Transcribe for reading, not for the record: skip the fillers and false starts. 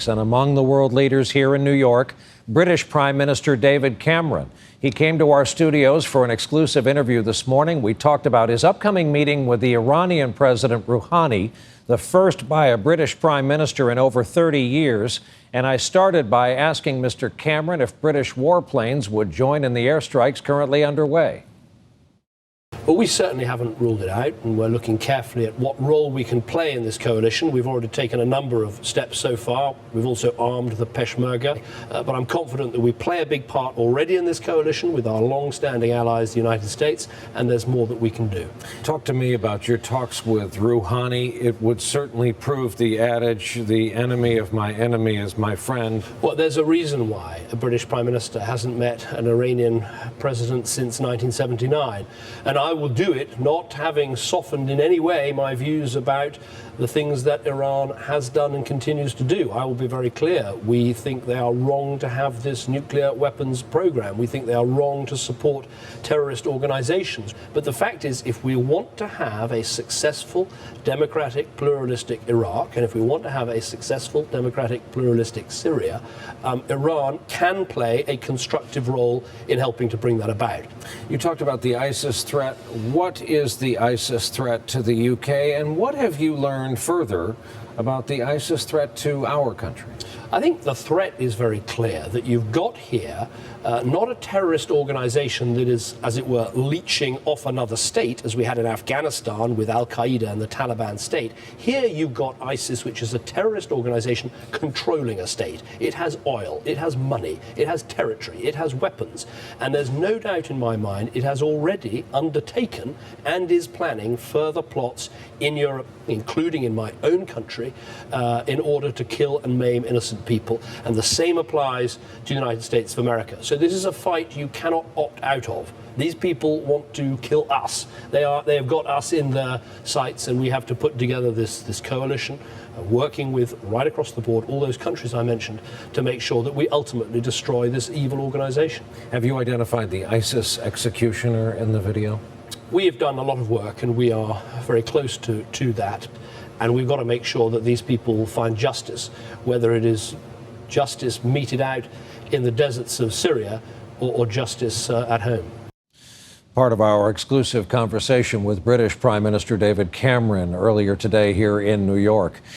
And among the world leaders here in New York, British Prime Minister David Cameron. He came to our studios for an exclusive interview this morning. We talked about his upcoming meeting with the Iranian President Rouhani, the first by a British Prime Minister in over 30 years. And I started by asking Mr. Cameron if British warplanes would join in the airstrikes currently underway. Well, we certainly haven't ruled it out, and we're looking carefully at what role we can play in this coalition. We've already taken a number of steps so far. We've also armed the Peshmerga, but I'm confident that we play a big part already in this coalition with our long-standing allies, the United States, and there's more that we can do. Talk to me about your talks with Rouhani. It would certainly prove the adage, the enemy of my enemy is my friend. Well, there's a reason why a British Prime Minister hasn't met an Iranian president since 1979, and I will do it not having softened in any way my views about the things that Iran has done and continues to do. I will be very clear. We think they are wrong to have this nuclear weapons program. We think they are wrong to support terrorist organizations. But the fact is, if we want to have a successful, democratic, pluralistic Iraq, and if we want to have a successful, democratic, pluralistic Syria, Iran can play a constructive role in helping to bring that about. You talked about the ISIS threat. What is the ISIS threat to the UK, and what have you learned further about the ISIS threat to our country? I think the threat is very clear, that you've got here not a terrorist organization that is, as it were, leeching off another state, as we had in Afghanistan with al-Qaeda and the Taliban state. Here you've got ISIS, which is a terrorist organization controlling a state. It has oil, it has money, it has territory, it has weapons. And there's no doubt in my mind it has already undertaken and is planning further plots in Europe, including in my own country, in order to kill and maim innocent people. And the same applies to the United States of America. So this is a fight you cannot opt out of. These people want to kill us. They have got us in their sights, and we have to put together this coalition, working with, right across the board, all those countries I mentioned, to make sure that we ultimately destroy this evil organization. Have you identified the ISIS executioner in the video? We have done a lot of work, and we are very close to that. And we've got to make sure that these people find justice, whether it is justice meted out in the deserts of Syria or justice at home. Part of our exclusive conversation with British Prime Minister David Cameron earlier today here in New York.